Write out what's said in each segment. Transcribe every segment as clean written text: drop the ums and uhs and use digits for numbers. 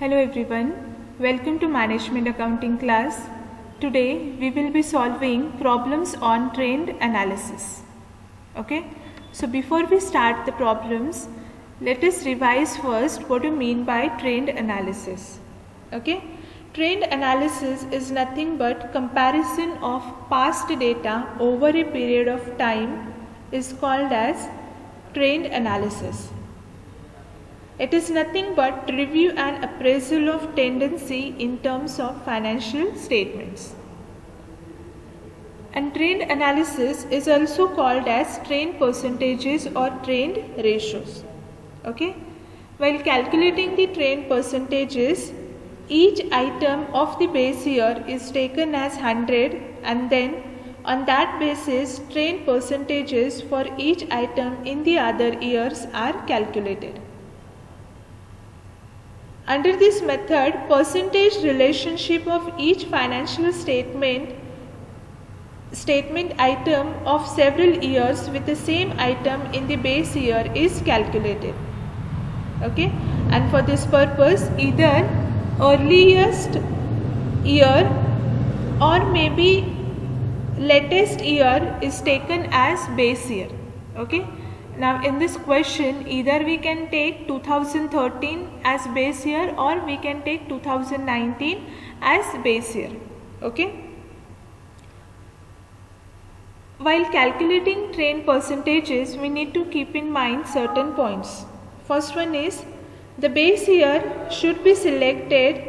Hello everyone, welcome to Management Accounting class. Today we will be solving problems on trend analysis. Okay, so before we start the problems, let us revise first what we mean by trend analysis. Okay, trend analysis is nothing but comparison of past data over a period of time is called as trend analysis. It is nothing but review and appraisal of tendency in terms of financial statements. And trend analysis is also called as trend percentages or trend ratios. Okay? While calculating the trend percentages, each item of the base year is taken as 100 and then on that basis trend percentages for each item in the other years are calculated. Under this method, percentage relationship of each financial statement item of several years with the same item in the base year is calculated. Okay, and for this purpose either earliest year or maybe latest year is taken as base year. Okay. Now in this question either we can take 2013 as base year or we can take 2019 as base year. Okay. While calculating trend percentages we need to keep in mind certain points. First one is the base year should be selected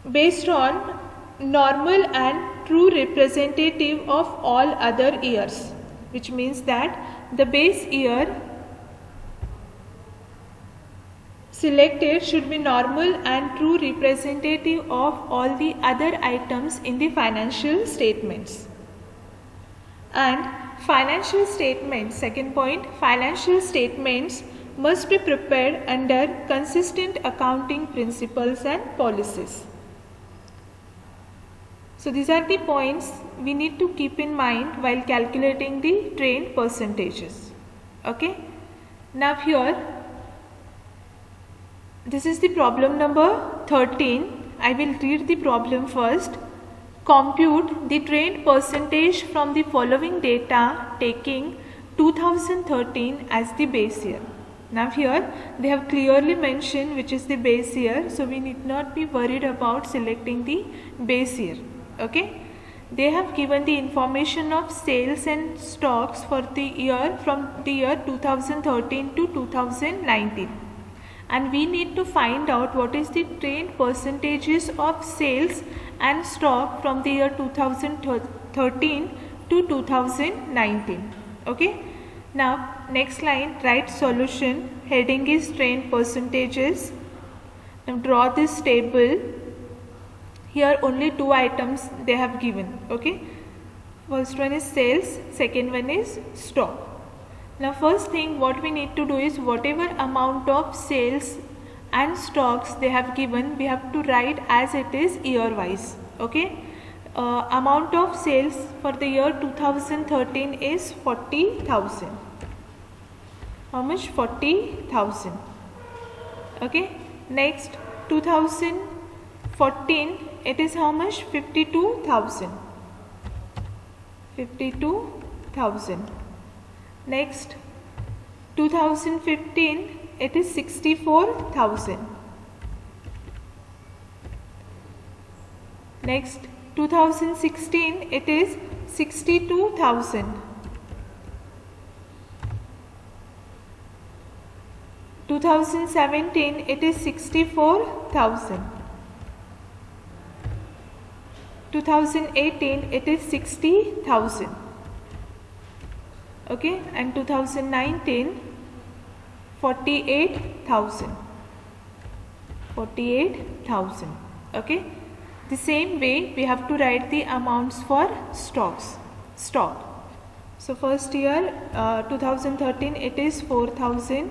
based on normal and true representative of all other years, which means that the base year selected should be normal and true representative of all the other items in the financial statements. And financial statements, second point, financial statements must be prepared under consistent accounting principles and policies. So these are the points we need to keep in mind while calculating the trend percentages. Okay. Now here, this is the problem number 13. I will read the problem first. Compute the trend percentage from the following data taking 2013 as the base year. Now here they have clearly mentioned which is the base year, so we need not be worried about selecting the base year. Okay, they have given the information of sales and stocks for the year from the year 2013 to 2019, and we need to find out what is the trend percentages of sales and stock from the year 2013 to 2019. Okay, now next line, write solution. Heading is trend percentages. Now draw this table. Here only two items they have given. Okay, first one is sales, second one is stock. Now first thing what we need to do is whatever amount of sales and stocks they have given, we have to write as it is year wise. Okay, amount of sales for the year 2013 is 40,000. How much? 40,000. Okay, next 2014 it is how much? 52,000. 52,000. Next 2015 it is 64,000. Next 2016 it is 62,000. 2017 it is 64,000. 2018 it is 60,000. Okay, and 2019 48,000. 48,000. Okay, the same way we have to write the amounts for stock. So first year 2013 it is 4,000.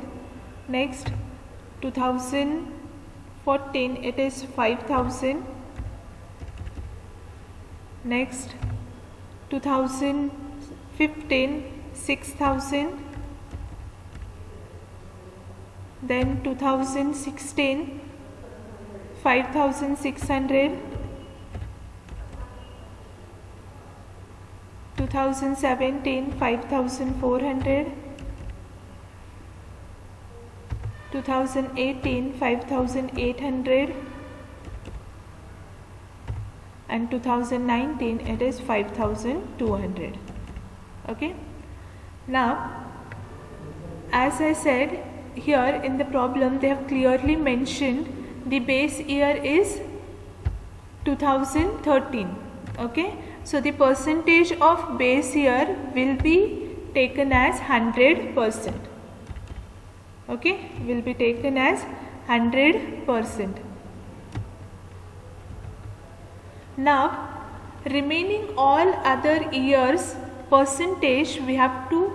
Next 2014 it is 5,000. Next 2015 6,000. then 2016 5600, 2017 5400, 2018 5800, and 2019 it is 5200. Okay, now as I said, here in the problem they have clearly mentioned the base year is 2013. Okay, so the percentage of base year will be taken as 100%. Okay, will be taken as 100%. Now remaining all other years percentage we have to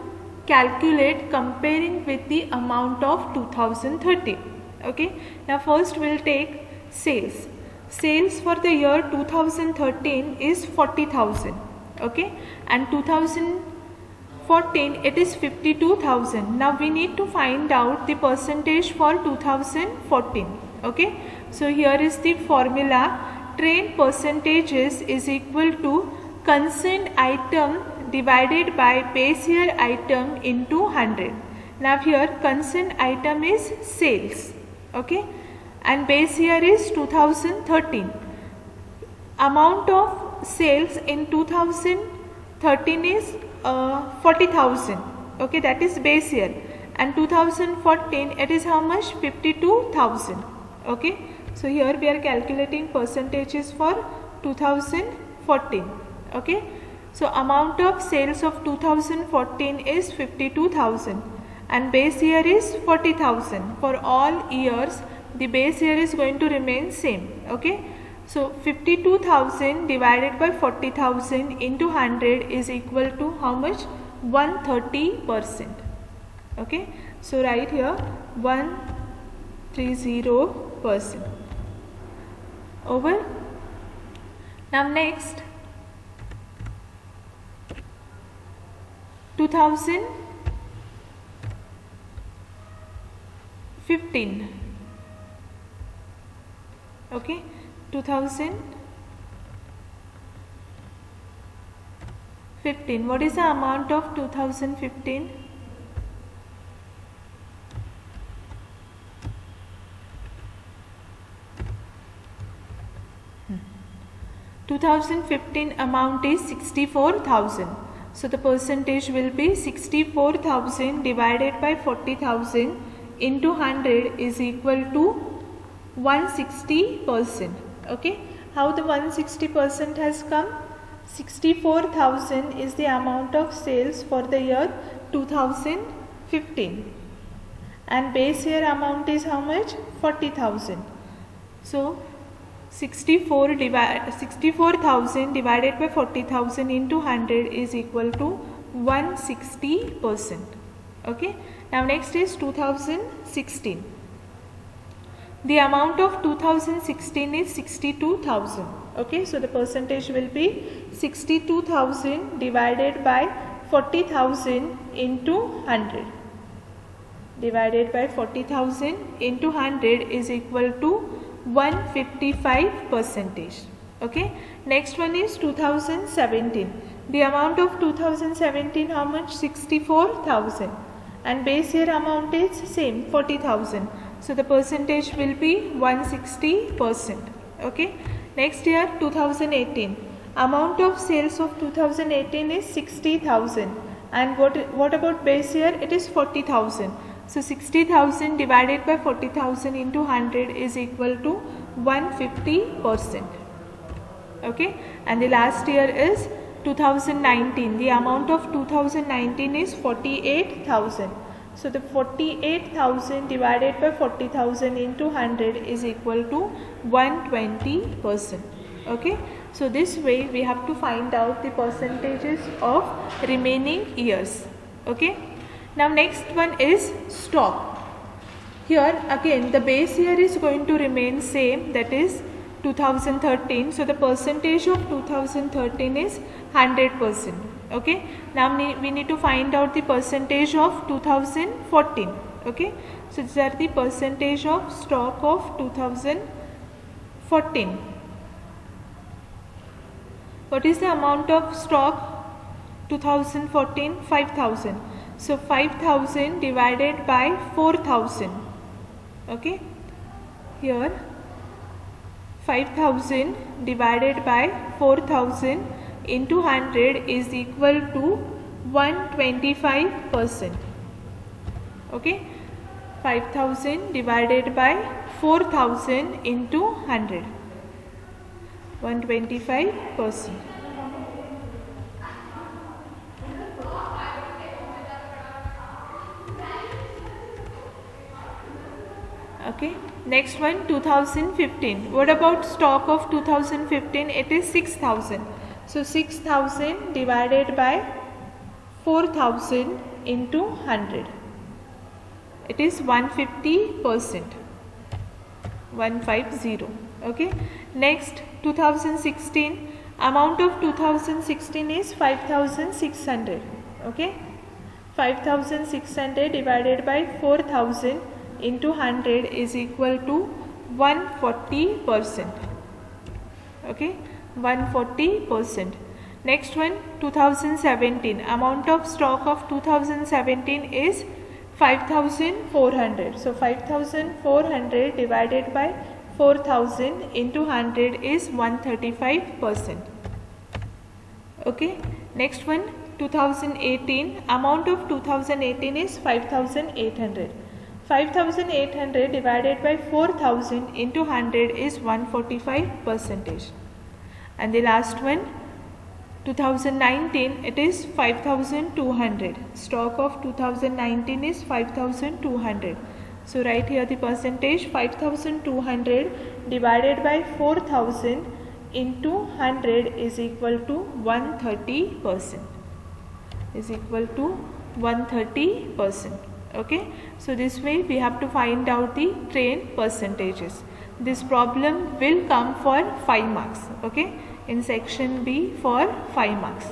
calculate comparing with the amount of 2013. Okay, now first we will take sales. Sales for the year 2013 is 40,000. Okay, and 2014 it is 52,000. Now we need to find out the percentage for 2014. Okay, so here is the formula. Train percentages is equal to concerned item divided by base year item into 100. Now here concerned item is sales. Okay, and base year is 2013. Amount of sales in 2013 is 40,000. Okay, that is base year, and 2014 it is how much? 52,000. Okay, so here we are calculating percentages for 2014. Okay, so amount of sales of 2014 is 52,000 and base year is 40,000. For all years the base year is going to remain same. Okay, so 52,000 divided by 40,000 into 100 is equal to how much? 130%. Okay, so write here 130%. Over. Now next 2015. Okay, 2015. What is the amount of 2015? Hmm. 2015 amount is 64,000. So the percentage will be 64,000 divided by 40,000 into 100 is equal to 160%. Okay, how the 160% has come? 64,000 is the amount of sales for the year 2015 and base year amount is how much? 40,000. So 64,000 divided by 40,000 into 100 is equal to 160%. Okay, now next is 2016. The amount of 2016 is 62,000. Okay, so the percentage will be 62,000 divided by 40,000 into 100. Divided by 40,000 into 100 is equal to 155%. Okay, next one is 2017. The amount of 2017 how much? 64,000 and base year amount is same 40,000. So the percentage will be 160%. Okay, next year 2018. Amount of sales of 2018 is 60,000 and what about base year? It is 40,000. So 60,000 divided by 40,000 into 100 is equal to 150%. Okay, and the last year is 2019. The amount of 2019 is 48,000. So the 48,000 divided by 40,000 into 100 is equal to 120%. Okay, so this way we have to find out the percentages of remaining years. Okay, now next one is stock. Here again the base year is going to remain same, that is 2013. So the percentage of 2013 is 100%. Okay, now we need to find out the percentage of 2014. Okay, So these are the percentage of stock of 2014. What is the amount of stock 2014? 5000. So 5000 divided by 4000. Okay, here 5000 divided by 4000 into 100 is equal to 125%. Okay, 5000 divided by 4000 into 100, 125%. Okay, next one, 2015. What about stock of 2015? It is 6000. So 6000 divided by 4000 into 100. It is 150%. 150. Okay. Next, 2016. Amount of 2016 is 5600. Okay. 5600 divided by 4000 into 100 is equal to 140%. Okay, 140%. Next one, 2017. Amount of stock of 2017 is 5400. So 5400 divided by 4000 into 100 is 135%. Okay, next one, 2018. Amount of 2018 is 5800. 5800 divided by 4000 into 100 is 145%. And the last one, 2019, it is 5200. Stock of 2019 is 5200. So write here the percentage. 5200 divided by 4000 into 100 is equal to 130%. Is equal to 130%. Okay, so this way we have to find out the train percentages. This problem will come for 5 marks. Okay, in section B for 5 marks.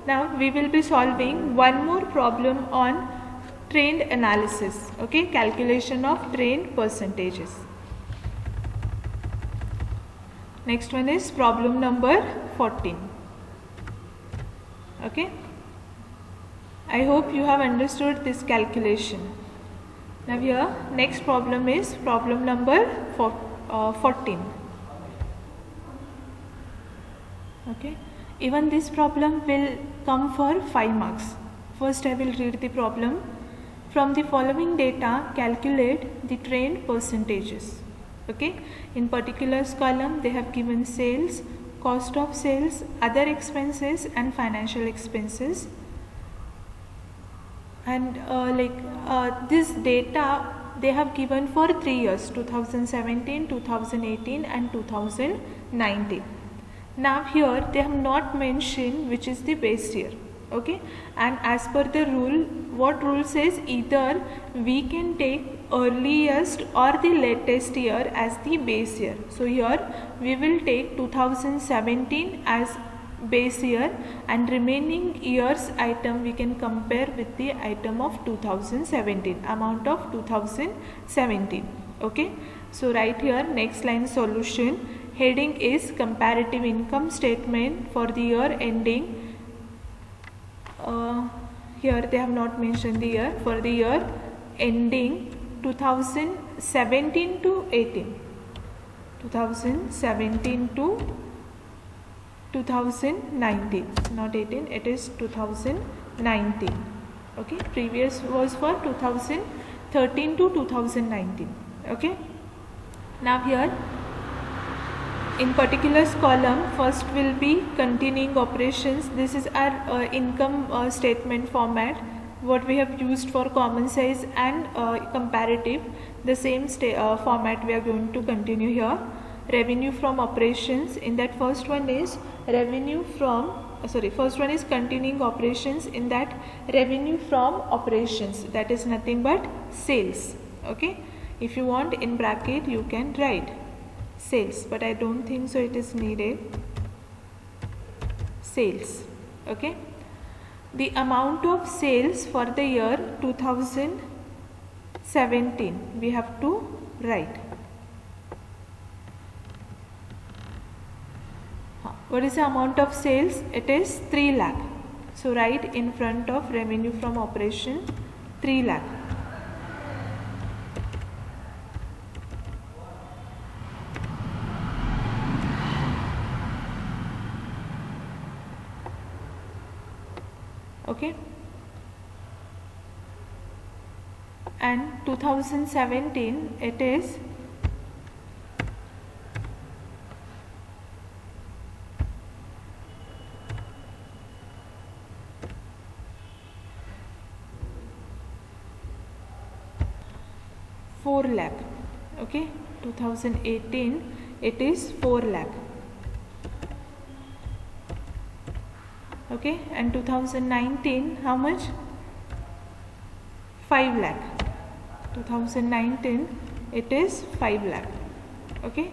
Now we will be solving one more problem on trend analysis. Okay, calculation of trend percentages. Next one is problem number 14. Okay, I hope you have understood this calculation. Now here next problem is problem number 14. Okay, even this problem will come for 5 marks. First I will read the problem. From the following data, calculate the trend percentages. Okay, in particulars column they have given sales, cost of sales, other expenses and financial expenses. And this data they have given for 3 years, 2017, 2018 and 2019. Now here they have not mentioned which is the base year. Okay, and as per the rule, what rule says, either we can take earliest or the latest year as the base year. So here we will take 2017 as base year and remaining years item we can compare with the item of 2017, amount of 2017. Okay, so right here next line solution, heading is comparative income statement for the year ending. Here they have not mentioned the year. For the year ending 2017 to 18, 2017 to 2019, not 18, it is 2019. Okay, previous was for 2013 to 2019. Okay, now here in particulars column, first will be continuing operations. This is our income statement format, what we have used for common size and comparative. The same format we are going to continue here. Revenue from operations, in that first one is revenue from first one is continuing operations. In that revenue from operations, that is nothing but sales. Okay, if you want in bracket you can write sales, but I don't think so it is needed. Sales. Okay, the amount of sales for the year 2017 17 we have to write. What is the amount of sales? It is 3 lakh. So write in front of revenue from operation 3 lakh. Okay. And 2017 it is 4 lakh. Okay, 2018 it is 4 lakh. Okay, and 2019 how much? 5 lakh. 2019 it is 5 lakh. Okay,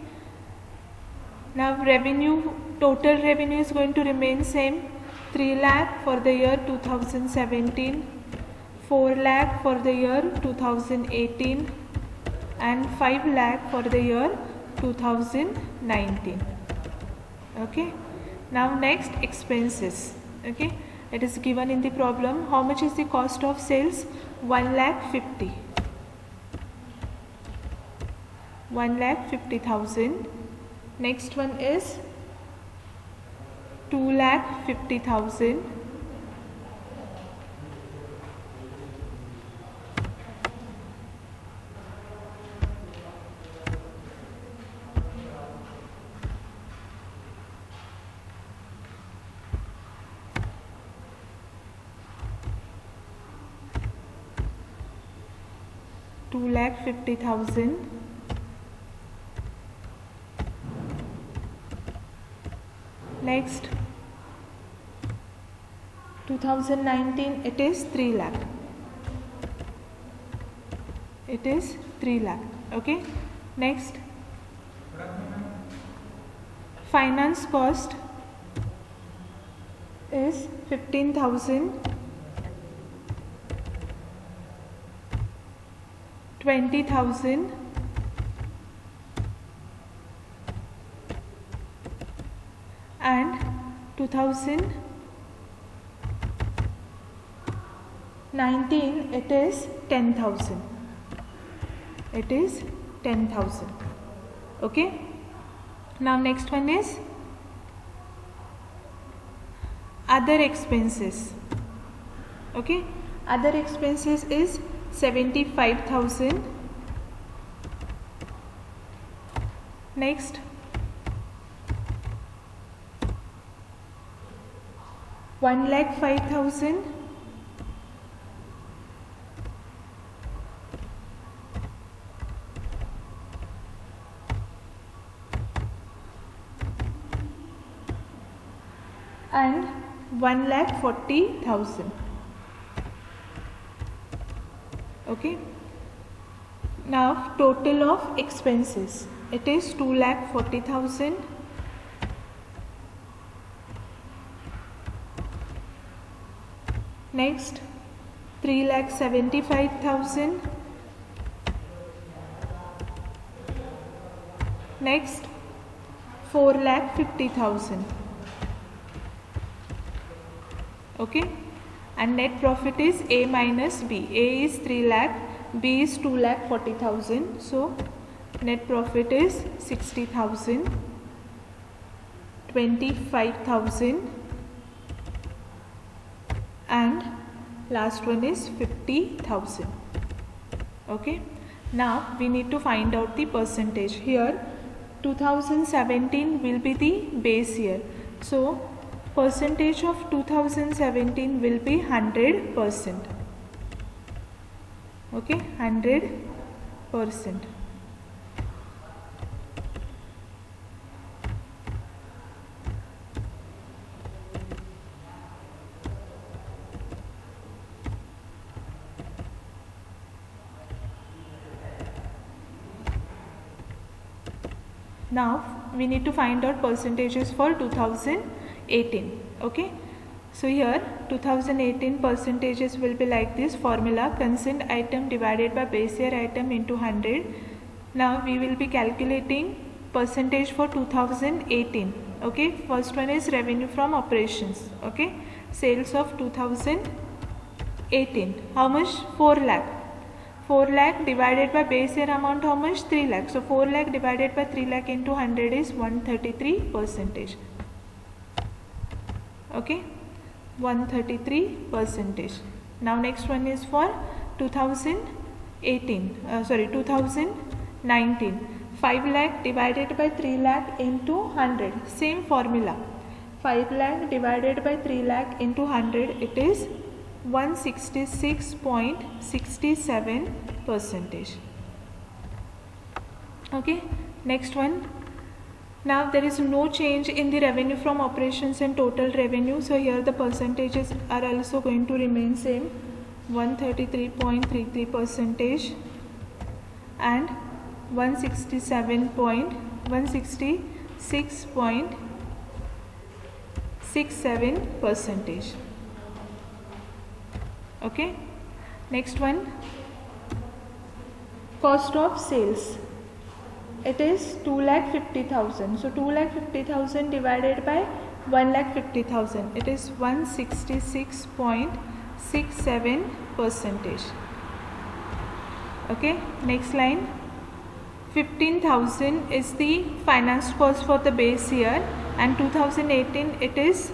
now revenue, total revenue is going to remain same, 3 lakh for the year 2017, 4 lakh for the year 2018 and 5 lakh for the year 2019. Okay, now next expenses. Okay, it is given in the problem. How much is the cost of sales? 1,50,000. 1,50,000. Next one is 2,50,000. Next 2019 it is 3 lakh. It is 3 lakh. Okay, next finance cost is 15,000, 20,000, and 2019 it is 10,000. It is 10,000. Okay, now next one is other expenses. Okay, other expenses is 75,000. Next 1,05,000. And 1,40,000. Okay, now total of expenses, it is 2,40,000. Next 3,75,000. Next 4,50,000. Okay, and net profit is A minus B. A is 3 lakh, B is 2,40,000. So net profit is 60,000, 25,000, and last one is 50,000. Okay, now we need to find out the percentage. Here 2017 will be the base year. So percentage of 2017 will be 100%. Okay, 100%. Now we need to find out percentages for 2018. Okay, So here 2018 percentages will be like this formula: consent item divided by base year item into 100. Now we will be calculating percentage for 2018. Okay, first one is revenue from operations. Okay, sales of 2018. How much? 4 lakh. 4 lakh divided by base year amount, how much? 3 lakh. So 4 lakh divided by 3 lakh into 100 is 133 percentage. Okay, 133 percentage. Now next one is for 2019. 5 lakh divided by 3 lakh into 100. Same formula. 5 lakh divided by 3 lakh into 100, it is 166.67 percentage. Okay, next one. Now there is no change in the revenue from operations and total revenue, so here the percentages are also going to remain same, 133.33 percentage and 166.67 percentage. Okay, next one, cost of sales. It is 2,50,000. So 2,50,000 divided by 1,50,000. It is 166.67 percentage. Okay, next line. 15,000 is the finance cost for the base year, and 2018 it is,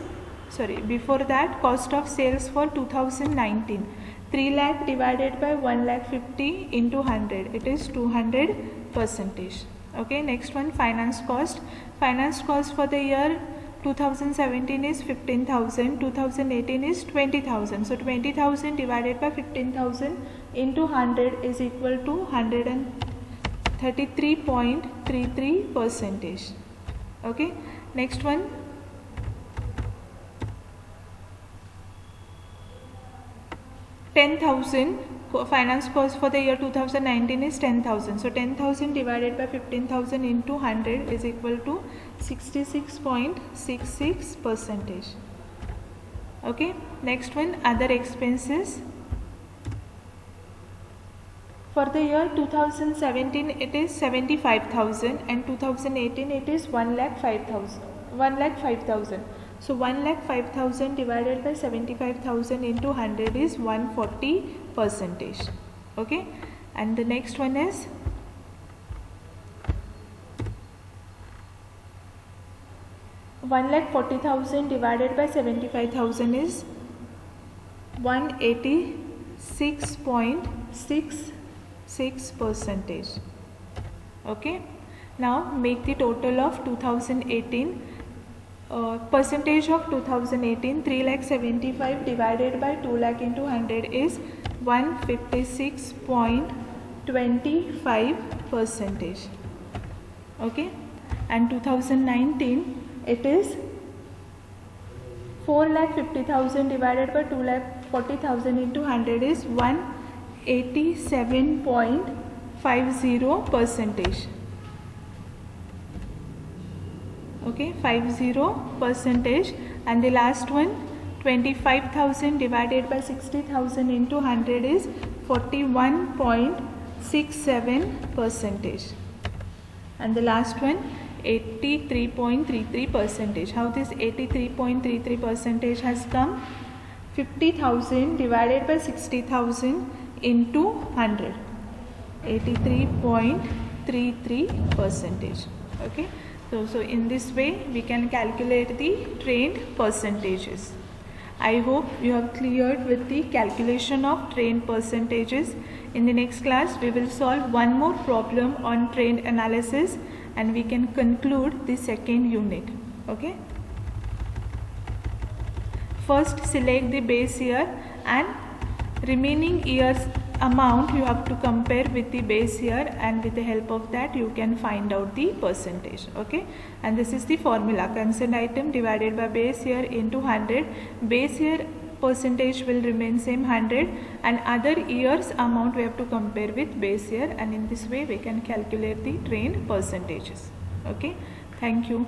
before that, cost of sales for 2019. 3 lakh divided by 1,50,000 into 100. It is 200 percentage. Okay, next one, finance cost. Finance cost for the year 2017 is 15,000, 2018 is 20,000. So 20,000 divided by 15,000 into 100 is equal to 133.33 percentage. Okay, next one, $10,000. Finance cost for the year 2019 is 10,000. So 10,000 divided by 15,000 into 100 is equal to 66.66 percentage. Okay, next one, other expenses. For the year 2017 it is 75,000 and 2018 it is 1,05,000. So 1,05,000 divided by 75,000 into 100 is 140 percentage. Okay, and the next one is $1,40,000 divided by 75,000 is 186.66 percentage. Okay, now make the total of 2018. Percentage of 2018, 3,75,000 divided by 2 lakh into 100 is 156.25 percentage. Okay, and 2019 it is 4,50,000 divided by 2,40,000 into 100 is 187.50 percentage. Okay, 50 percentage. And the last one, 25,000 divided by 60,000 into 100 is 41.67 percentage. And the last one, 83.33 percentage. How this 83.33 percentage has come? 50,000 divided by 60,000 into 100, 83.33 percentage. Okay, so in this way we can calculate the trained percentages. I hope you have cleared with the calculation of trained percentages. In the next class we will solve one more problem on trained analysis and we can conclude the second unit. Okay, first select the base year and remaining years amount you have to compare with the base year, and with the help of that you can find out the percentage. Okay, and this is the formula: consent item divided by base year into 100. Base year percentage will remain same 100, and other years amount we have to compare with base year, and in this way we can calculate the trained percentages. Okay, thank you.